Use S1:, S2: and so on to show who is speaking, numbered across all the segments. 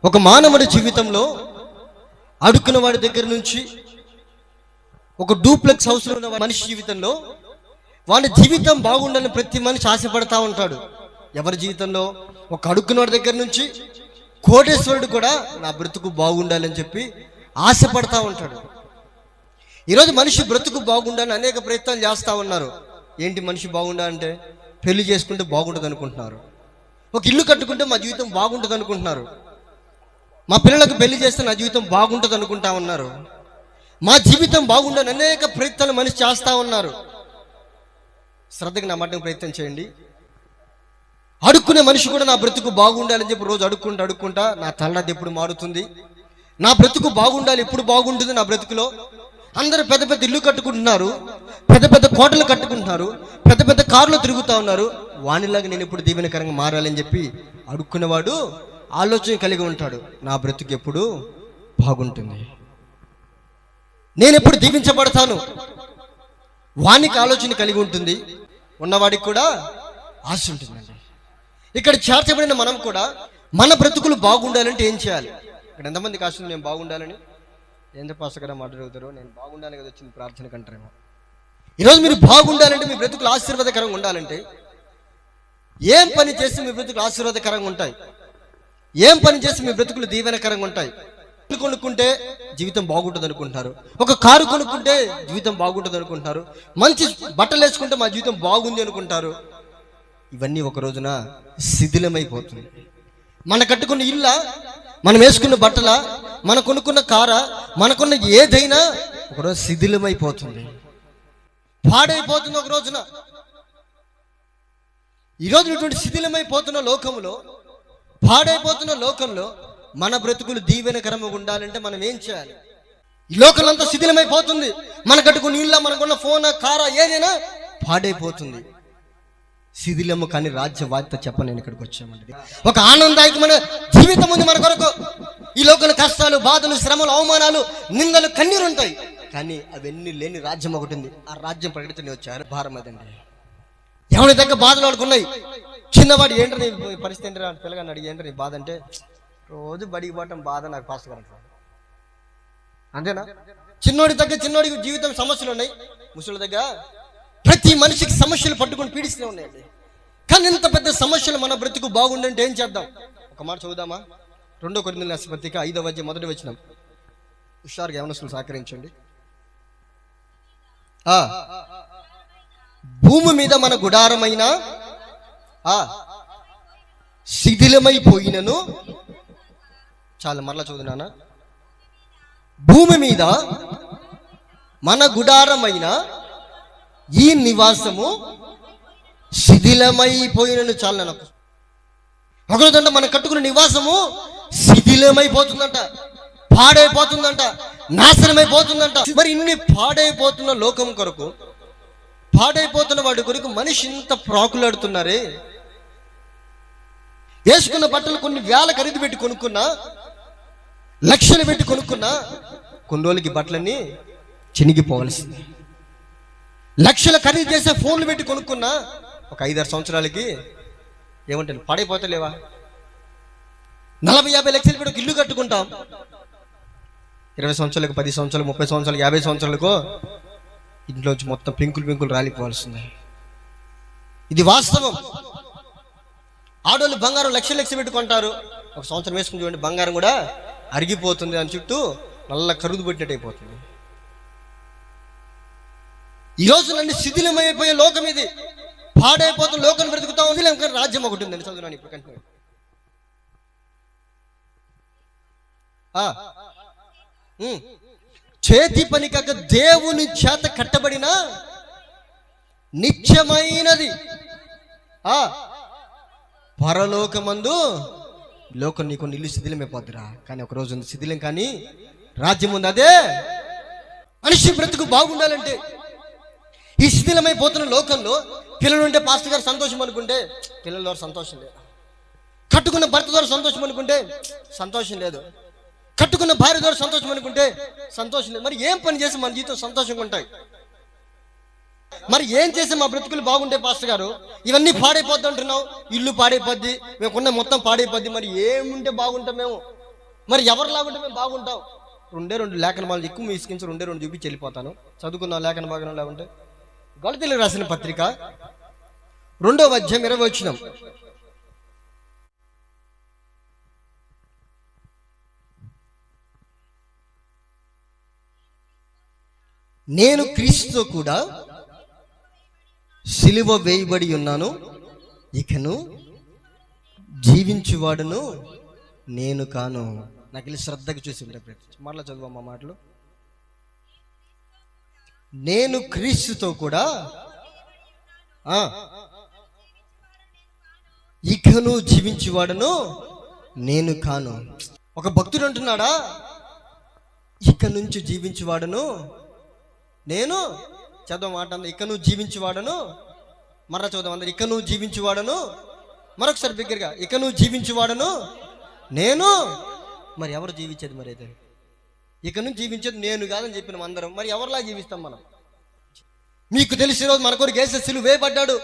S1: ఒక మానవుడి జీవితంలో అడుక్కున్న వాడి దగ్గర నుంచి ఒక డూప్లెక్స్ హౌస్లో ఉన్న మనిషి జీవితంలో వాడి జీవితం బాగుండాలని ప్రతి మనిషి ఆశపడతా ఉంటాడు. ఎవరి జీవితంలో ఒక అడుక్కున్న వాడి దగ్గర నుంచి కోటేశ్వరుడు కూడా నా బ్రతుకు బాగుండాలని చెప్పి ఆశపడతా ఉంటాడు. ఈరోజు మనిషి బ్రతుకు బాగుండాలని అనేక ప్రయత్నాలు చేస్తూ ఉన్నారు. ఏంటి మనిషి బాగుండాలంటే పెళ్లి చేసుకుంటే బాగుంటుంది అనుకుంటున్నారు. ఒక ఇల్లు కట్టుకుంటే మా జీవితం బాగుంటుంది అనుకుంటున్నారు. మా పిల్లలకు పెళ్లి చేస్తే నా జీవితం బాగుంటుంది అనుకుంటా ఉన్నారు. మా జీవితం బాగుండని అనేక ప్రయత్నాలు మనిషి చేస్తూ ఉన్నారు. శ్రద్ధగా నా మాటకు ప్రయత్నం చేయండి. అడుక్కునే మనిషి కూడా నా బ్రతుకు బాగుండాలని చెప్పి రోజు అడుక్కుంటా నా తలరాత ఎప్పుడు మారుతుంది, నా బ్రతుకు బాగుండాలి, ఎప్పుడు బాగుంటుంది నా బ్రతుకులో. అందరూ పెద్ద పెద్ద ఇల్లు కట్టుకుంటున్నారు, పెద్ద పెద్ద కోటలు కట్టుకుంటున్నారు, పెద్ద పెద్ద కార్లు తిరుగుతూ ఉన్నారు. వానిలాగా నేను ఎప్పుడు దీవెనకరంగా మారాలని చెప్పి అడుక్కునేవాడు ఆలోచన కలిగి ఉంటాడు. నా బ్రతుకు ఎప్పుడు బాగుంటుంది, నేను ఎప్పుడు దీవించబడతాను, వానికి ఆలోచన కలిగి ఉంటుంది. ఉన్నవాడికి కూడా ఆశ ఉంటుందండి. ఇక్కడ చేర్చబడిన మనం కూడా మన బ్రతుకులు బాగుండాలంటే ఏం చేయాలి? ఇక్కడ ఎంతమందికి ఆశ ఉంది నేను బాగుండాలని? ఏంటో పాస్టర్ గారు మాట్లాడుతారు, నేను బాగుండాలని కదా వచ్చింది ప్రార్థన కంటారేమో. ఈరోజు మీరు బాగుండాలంటే, మీ బ్రతుకులు ఆశీర్వాదకరంగా ఉండాలంటే ఏం పని చేస్తే మీ బ్రతుకులు ఆశీర్వాదకరంగా ఉంటాయి? ఏం పని చేస్తే మీ బ్రతుకులు దీవెనకరంగా ఉంటాయి? కొనుక్కుంటే జీవితం బాగుంటుంది అనుకుంటున్నారు, ఒక కారు కొనుక్కుంటే జీవితం బాగుంటుంది అనుకుంటున్నారు, మంచి బట్టలు వేసుకుంటే మా జీవితం బాగుంది అనుకుంటారు. ఇవన్నీ ఒక రోజున శిథిలమైపోతుంది. మన కట్టుకున్న ఇళ్ళ, మనం వేసుకున్న బట్టల, మన కొనుక్కున్న కారా, మనకున్న ఏదైనా ఒకరోజు శిథిలమైపోతుంది, పాడైపోతుంది ఒక రోజున. ఈరోజు ఇటువంటి శిథిలమైపోతున్న లోకంలో, పాడైపోతున్న లోకంలో మన బ్రతుకులు దీవెనకరంగా ఉండాలంటే మనం ఏం చేయాలి? ఈ లోకంలో అంతా శిథిలమైపోతుంది. మన కట్టుకున్న ఇళ్ళ, మనకున్న ఫోన్, కారా, ఏదైనా పాడైపోతుంది, శిథిలము. కానీ రాజ్య వార్త చెప్ప నేను ఇక్కడికి వచ్చామండి. ఒక ఆనందాయకమైన జీవితం ఉంది మన కొరకు. ఈ లోకంలో కష్టాలు, బాధలు, శ్రమలు, అవమానాలు, నిందలు, కన్నీరు ఉంటాయి. కానీ అవన్నీ లేని రాజ్యం ఒకటి ఉంది. ఆ రాజ్యం ప్రకటితనే వచ్చారు. భారం అదండి. ఎవరి దగ్గర బాధలు వాడుకున్నాయి. చిన్నవాడు ఏంటని పరిస్థితి ఏంటి పిల్లగాని అడిగి ఏంటని బాధ అంటే, రోజు బడికి పోవటం బాధ నాకు పాస్ గారు అంతేనా? చిన్నోడి దగ్గర చిన్నోడికి జీవితం సమస్యలు ఉన్నాయి. ముసలి దగ్గర ప్రతి మనిషికి సమస్యలు పట్టుకొని పీడిస్తూనే ఉన్నాయండి. కానీ ఇంత పెద్ద సమస్యలు మన బ్రతుకు బాగుండంటే ఏం చేద్దాం? ఒక మాట చదువుదామా? 2 కొరింథీయుల పత్రిక 5వ అధ్యాయం 1వ వచనం. హుషారుగా యవనస్తులు సహకరించండి. భూమి మీద మన గుడారమైన శిథిలమైపోయినను, చాలా మరలా చదువునానా, భూమి మీద మన గుడారమైన ఈ నివాసము శిథిలమైపోయినను. చాలా నాకు ఒకరోజంట మనం కట్టుకున్న నివాసము శిథిలమైపోతుందంట, పాడైపోతుందంట, నాశనమైపోతుందంట. మరి ఇన్ని పాడైపోతున్న లోకం కొరకు, పాడైపోతున్న వాడి కొరకు మనిషి ఇంత ప్రాకులాడుతున్నారే. వేసుకున్న బట్టలు కొన్ని వేల ఖరీదు పెట్టి కొనుక్కున్నా, లక్షలు పెట్టి కొనుక్కున్నా, కొన్ని రోజులకి బట్టలన్నీ చినిగిపోవలసింది. లక్షల ఖరీదు చేసే ఫోన్లు పెట్టి కొనుక్కున్నా ఒక 5-6 సంవత్సరాలకి ఏమంటాను పాడైపోతలేవా? 40-50 లక్షలు పెట్టి ఒక ఇల్లు కట్టుకుంటాం. 20 సంవత్సరాలకు, 10 సంవత్సరాలు, 30 సంవత్సరాలు, 50 సంవత్సరాలకు ఇంట్లోంచి మొత్తం పెంకులు రాలిపోవాల్సింది. ఇది వాస్తవం. ఆడోళ్ళు బంగారం లక్షలు పెట్టుకుంటారు. ఒక సంవత్సరం వేసుకుని చూడండి, బంగారం కూడా అరిగిపోతుంది, అని చుట్టూ నల్ల కరుదు పెట్టినట్టు అయిపోతుంది. ఈ రోజు నన్ను శిథిలమైపోయే లోకం ఇది, పాడైపోతున్న లోకం బ్రతుకుతా ఉంది. కానీ రాజ్యం ఒకటి ఉందండి. చదువునాను ఇప్పుడు కంటే చేతి పని కాక దేవుని చేత కట్టబడిన నిత్యమైనది పరలోకమందు. లోకం నీకు నిల్లు శిథిలమైపోద్దురా, కానీ ఒక రోజు ఉంది శిథిలం, కానీ రాజ్యం ఉంది. అదే మనిషి బ్రతుకు బాగుండాలంటే ఈ శిథిలమైపోతున్న లోకంలో పిల్లలు ఉంటే పాస్టర్ గారు సంతోషం అనుకుంటే పిల్లల ద్వారా సంతోషం లేదు, కట్టుకున్న భర్త ద్వారా సంతోషం అనుకుంటే సంతోషం లేదు, కట్టుకున్న భార్య ద్వారా సంతోషం అనుకుంటే సంతోషం లేదు. మరి ఏం పని చేసి మన జీవితం సంతోషంగా ఉంటాయి? మరి ఏం చేసి మా బ్రతుకులు బాగుంటే పాస్టర్ గారు? ఇవన్నీ పాడైపోద్ది అంటున్నావు, ఇల్లు పాడైపోద్ది, మేముకున్న మొత్తం పాడైపోద్ది. మరి ఏముంటే బాగుంటాం మేము? మరి ఎవరిలాగుంటే మేము బాగుంటాం? రెండు లేఖన భాగాలు ఎక్కువ తీసుకించి రెండు చూపించి వెళ్ళిపోతాను. చదువుకున్న లేఖన భాగంలో లేకుంటే గళతీయులకు రాసిన పత్రిక 2వ అధ్యాయం 20వ వచనం. నేను క్రీస్తుతో కూడా సిలువ వేయబడి ఉన్నాను, ఇకను జీవించువాడును నేను కాను. నాకు వెళ్ళి శ్రద్ధగా చూసి ఉంటాయి. మరలా చదువమ్మా మాటలు. నేను క్రీస్తుతో కూడా ఇకను జీవించువాడును నేను కాను. ఒక భక్తుడు అంటున్నాడా, ఇక నుంచి జీవించువాడును నేను. చదువు మాట, ఇక నువ్వు జీవించువాడను. మరలా చదువు అందరు, ఇక నువ్వు జీవించువాడను. మరొకసారి బిగ్గరగా, ఇక నువ్వు జీవించువాడను నేను. మరి ఎవరు జీవించేది? మరి అయితే ఇక నుంచి జీవించేది నేను కాదని చెప్పినాం అందరం. మరి ఎవరిలా జీవిస్తాం మనం? మీకు తెలిసి రోజు మన కొరకు యేసు సిలువ వేయబడ్డాడు,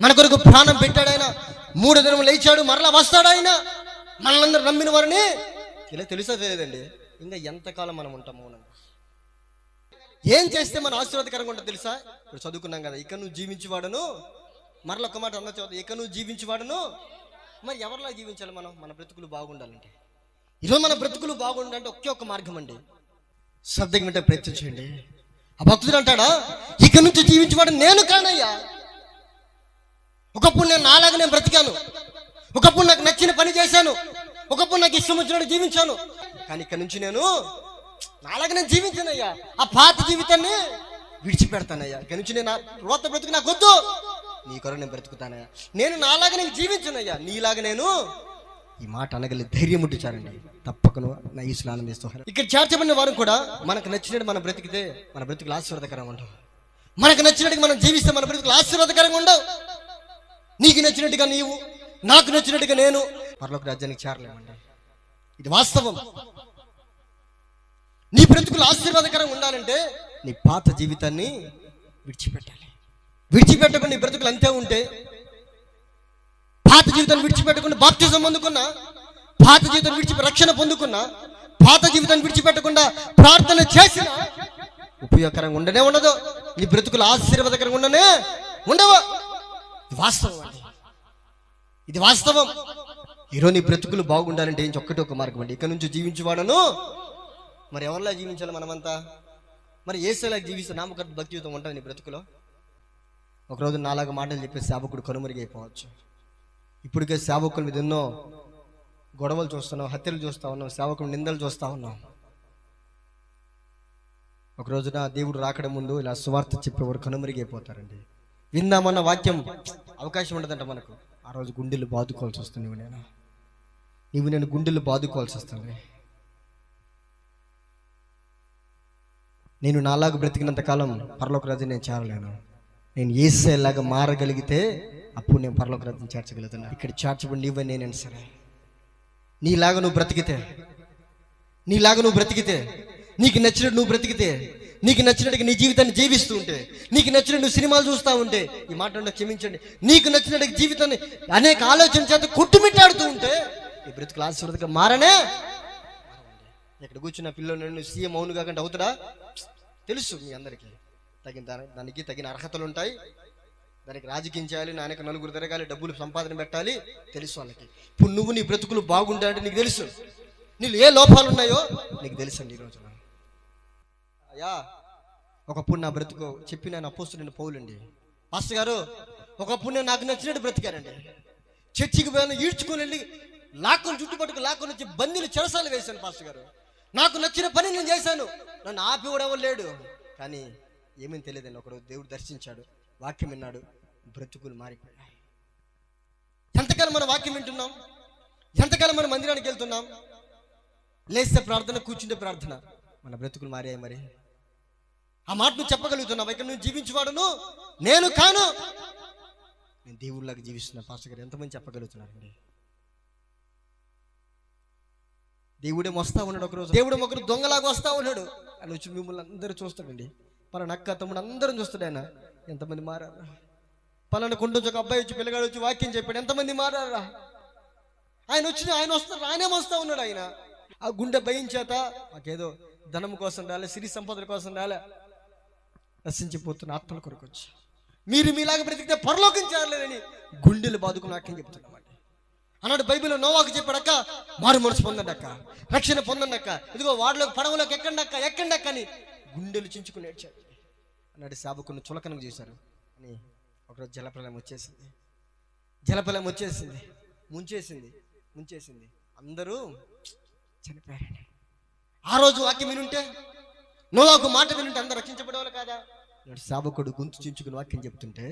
S1: మన కొరకు ప్రాణం పెట్టాడు ఆయన, 3 దినం లేచాడు, మరలా వస్తాడు ఆయన మనల్ని నమ్మిన వారిని. ఇలా తెలుసా తెలియదండి? ఇంకా ఎంతకాలం మనం ఉంటాం మౌనంగా? ఏం చేస్తే మన ఆశీర్వాదకరంగా ఉంటుంది తెలుసా? ఇప్పుడు చదువుకున్నాం కదా, ఇక నువ్వు జీవించువాడను. మరలా ఒక మాట అందరూ చదువు, ఇక నువ్వు జీవించువాడను. మరి ఎవరిలా జీవించాలి మనం? మన బ్రతుకులు బాగుండాలంటే, ఈరోజు మన బ్రతుకులు బాగుండాలంటే ఒకే ఒక మార్గం అండి. శ్రద్ధగా వింటే ప్రయత్నించండి. ఆ భక్తుడు అంటాడా, ఇక నుంచి జీవించువాడు నేను కానయ్యా. ఒకప్పుడు నేను నాలాగా నేను బ్రతికాను, ఒకప్పుడు నాకు నచ్చిన పని చేశాను, ఒకప్పుడు నాకు ఇష్టం వచ్చినట్టు జీవించాను. కానీ ఇక నుంచి నేను నాలాగా నేను జీవించానయ్యా. ఆ పాత జీవితాన్ని విడిచిపెడతానయ్యా. ఇక నుంచి నేను రోత బ్రతుకు నాకు వద్దు, నీ కొరకు నేను బ్రతుకుతానయ్యా. నేను నాలాగా నేను జీవించానయ్యా, నీలాగా నేను. ఈ మాట అనగలి ధైర్యం ఉంటుచారండి. తప్పకను నా ఈసులు ఆనందిస్తూ ఇక్కడ చేర్చబడిన వారు కూడా మనకు నచ్చినట్టు మనం బ్రతికితే మన బ్రతుకులు ఆశీర్వాదకరంగా ఉండవు. మనకు నచ్చినట్టుగా మనం జీవిస్తే మన బ్రతుకులు ఆశీర్వాదకరంగా ఉండవు. నీకు నచ్చినట్టుగా నీవు, నాకు నచ్చినట్టుగా నేను పరలోక రాజ్యానికి చేరలేమండి. ఇది వాస్తవం. నీ బ్రతుకులు ఆశీర్వాదకరంగా ఉండాలంటే నీ పాత జీవితాన్ని విడిచిపెట్టాలి. విడిచిపెట్టకుండా నీ బ్రతుకులు అంతే ఉంటే, పాత జీవితాన్ని విడిచిపెట్టకుండా బాప్తిజం పొందుకున్నా, పాత జీవితాన్ని విడిచి రక్షణ పొందుకున్నా, పాత జీవితాన్ని విడిచిపెట్టకుండా ప్రార్థన చేసిన ఉపయోగకరంగా ఉండనే ఉండదు. నీ బ్రతుకులు ఆశీర్వాదకరంగా ఉండనే ఉండవు. ఇది వాస్తవం అండి, ఇది వాస్తవం. ఈరోజు నీ బ్రతుకులు బాగుండాలంటే ఏం ఒక్కటి ఒక మార్గం అండి, ఇక నుంచి జీవించువాడను. మరి ఎవరిలా జీవించాలి మనమంతా? మరి ఏసేలా జీవిస్తే నామకర్త భక్తి జీవితం ఉంటుంది నీ బ్రతుకులో. ఒకరోజు నాలాగా మాటలు చెప్పే సేవకుడు కనుమరుగైపోవచ్చు. ఇప్పటికే సేవకుల మీద ఎన్నో గొడవలు చూస్తున్నాం, హత్యలు చూస్తూ ఉన్నాం, సేవకులు నిందలు చూస్తూ ఉన్నాం. ఒక రోజున దేవుడు రాకడ ముందు ఇలా సువార్త చెప్పేవాడు కనుమరుగైపోతారండి. విందామన్న వాక్యం అవకాశం ఉండదంట మనకు. ఆ రోజు గుండెలు బాదుకోవాల్సి వస్తుంది. నీవు నేను గుండెలు బాదుకోవాల్సి వస్తుంది. నేను నాలాగా బ్రతికినంత కాలం పరలోక రాజ్యం నేను చేరలేను. నేను యేసేలాగా మారగలిగితే అప్పుడు నేను పరలోక రాజ్యం చేర్చగలుగుతాను. ఇక్కడ చేర్చబడి నీవే నేనైనా సరే, నీలాగా నువ్వు బ్రతికితే, నీకు నచ్చినట్టు నువ్వు బ్రతికితే, నీకు నచ్చినట్టుగా నీ జీవితాన్ని జీవిస్తూ ఉంటే, నీకు నచ్చినట్టు నువ్వు సినిమాలు చూస్తూ ఉంటే, ఈ మాట క్షమించండి, నీకు నచ్చినట్టుగా జీవితాన్ని అనేక ఆలోచన చేత కొట్టుమిట్టాడుతూ ఉంటే ఈ బ్రతుకులు ఆశీర్వాదంగా మారనే. ఇక్కడ కూర్చున్న పిల్లలు సీఎం అవును కాకుండా అవుతాడా? తెలుసు మీ అందరికీ. దానికి తగిన అర్హతలు ఉంటాయి. దానికి రాజకీయం చేయాలి, నాయక నలుగురు తిరగాలి, డబ్బులు సంపాదన పెట్టాలి, తెలుసు వాళ్ళకి. ఇప్పుడు నువ్వు నీ బ్రతుకులు బాగుంటాయంటే నీకు తెలుసు, నీళ్ళు ఏ లోపాలు ఉన్నాయో నీకు తెలుసండి. ఈ రోజున అయ్యా, ఒకప్పుడు నా బ్రతుకు చెప్పి నేను అపోస్తులైన పౌలండి. పాస్టర్ గారు, ఒకప్పుడు నేను నాకు నచ్చినట్టు బ్రతికానండి. చర్చికి పోయాను, ఈడ్చుకొని వెళ్ళి లాక్కొని చుట్టుపట్టుకు లాక్కొని వచ్చి బందీలు చెరసాలు వేశాను. పాస్టర్ గారు, నాకు నచ్చిన పని నేను చేశాను, నన్ను ఆపి కూడా ఎవరు లేడు. కానీ ఏమేమి తెలియదండి, ఒకరోజు దేవుడు దర్శించాడు, వాక్యం విన్నాడు, బ్రతుకులు మారిపోయాయి. ఎంతకాలం మనం వాక్యం వింటున్నాం? ఎంతకాలం మనం మందిరానికి వెళ్తున్నాం? లేస్తే ప్రార్థన, కూర్చుంటే ప్రార్థన. మన బ్రతుకులు మారాయి. మరి ఆ మాట నువ్వు చెప్పగలుగుతున్నావు? ఇక్కడ నువ్వు జీవించేవాడును నేను కాను, నేను దేవుళ్ళలాగా జీవిస్తున్నా. పాస్టర్ గారు ఎంతమంది చెప్పగలుగుతున్నారండి? దేవుడే వస్తా ఉన్నాడు ఒకరోజు, దేవుడు ఒకరు దొంగలాగా వస్తా ఉన్నాడు. ఆయన వచ్చి మిమ్మల్ని అందరూ చూస్తాడండి. పలానా అక్క తమ్ముడు అందరం చూస్తాడు. ఆయన ఎంతమంది మారారా? పలానా కొండ ఒక అబ్బాయి వచ్చి పిల్లగాడు వచ్చి వాక్యం చెప్పాడు, ఎంతమంది మారారా? ఆయన వచ్చి ఆయన వస్తాడు, ఆయనే వస్తా ఉన్నాడు. ఆయన ఆ గుండె భయం చేత మాకేదో ధనం కోసం రాలే, సిరి సంపదల కోసం రాలే, నశించిపోతున్న ఆత్మల కొరకు వచ్చి మీరు మీలాగా బ్రతికితే పరలోకం చేరలేరని గుండెలు బాదుకుని వాక్యం చెప్తున్నామండి. అన్నాడు బైబిల్లో నోవాకు చెప్పాడక్క, మారు మనసు పొందండి అక్క, రక్షణ పొందండి అక్క, ఇదిగో వాడిలోకి పడవలోకి ఎక్కండి అక్క అని గుండెలు చించుకుని ఏడ్చాడు. అన్నాడు సేవకుని చులకన చేశారు అని. ఒకరోజు జలప్రలయం వచ్చేసింది, ముంచేసింది, అందరూ చనిపోయారండి. ఆ రోజు వాక్యం వినుంటే, నోవాకు మాట వినుంటే అందరూ రక్షించబడేవాళ్ళు కాదా? సేవకుడు గొంతు చించుకుని వాక్యం చెప్తుంటే,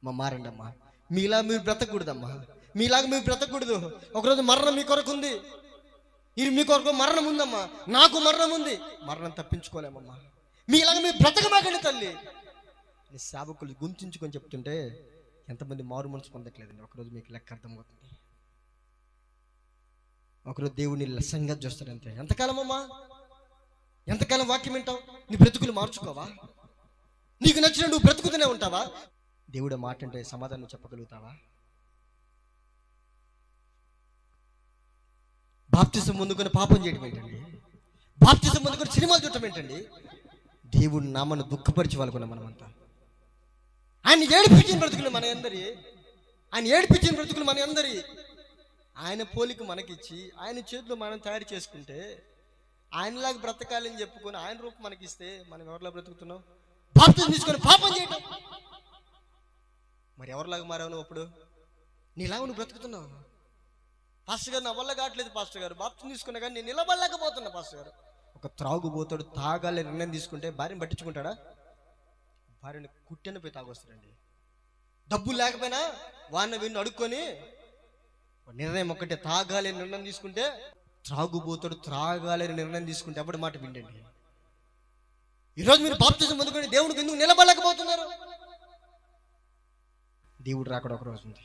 S1: మారండి అమ్మా, మీలా మీరు బ్రతకూడదమ్మా, మీలాగా మీరు బ్రతకూడదు. ఒకరోజు మరణం మీ కొరకు ఉంది, మీ కొరకు మరణం ఉందమ్మా, నాకు మరణం ఉంది, మరణం తప్పించుకోలేమమ్మా, మీలాగా మీరు బ్రతకమాకండి తల్లి. నీ సేవకులు గుంతించుకొని చెప్తుంటే ఎంతమంది మారు మనసు పొందట్లేదండి. ఒకరోజు మీకు లెక్క అర్థమవుతుంది. ఒకరోజు దేవుడిని లసంగా చూస్తాడంతే. ఎంతకాలం అమ్మా, ఎంతకాలం వాక్యం వింటావు? నీ బ్రతుకులు మార్చుకోవా? నీకు నచ్చిన నువ్వు బ్రతుకుతూనే ఉంటావా? దేవుడు మాట అంటే సమాధానం చెప్పగలుగుతావా? బాప్తిసం ముందుకొని పాపం చేయడం ఏంటండి? బాప్తిసం ముందుకొని సినిమాలు చూడటం ఏంటండి? దేవుడి నామను దుఃఖపరిచి వాళ్ళకున్నాం మనమంతా. ఆయన ఏడిపించిన బ్రతుకులు మన అందరి, ఆయన పోలిక మనకిచ్చి ఆయన చేతిలో మనం తయారు చేసుకుంటే, ఆయనలాగా బ్రతకాలని చెప్పుకొని ఆయన రూపం మనకిస్తే మనం ఎవరిలా బ్రతుకుతున్నాం? బాప్తిసం తీసుకొని పాపం చేయటం. మరి ఎవరిలాగా మారావు నువ్వు? అప్పుడు నీలాగా నువ్వు బ్రతుకుతున్నావు. పాస్టర్ గారు, నా వల్ల కావట్లేదు పాస్టర్ గారు, బాప్తిసం తీసుకున్నా కానీ నేను నిలబడలేకపోతున్నా పాస్టర్ గారు. ఒక త్రాగుబోతాడు తాగాలి నిర్ణయం తీసుకుంటే భార్యను పట్టించుకుంటాడా? భార్యను కుట్టెను పోయి తాగొస్తాడండి. డబ్బులు లేకపోయినా వాడిని వీడిని అడుక్కొని నిర్ణయం ఒక్కటే, తాగాలి నిర్ణయం తీసుకుంటే. త్రాగుబోతాడు త్రాగాలి నిర్ణయం తీసుకుంటే ఎవరి మాట విండండి. ఈరోజు మీరు బాప్తిసం పొందుకొని దేవుడికి ఎందుకు నిలబడలేకపోతున్నారు? దేవుడు రాకడ ఒక రోజు ఉంది.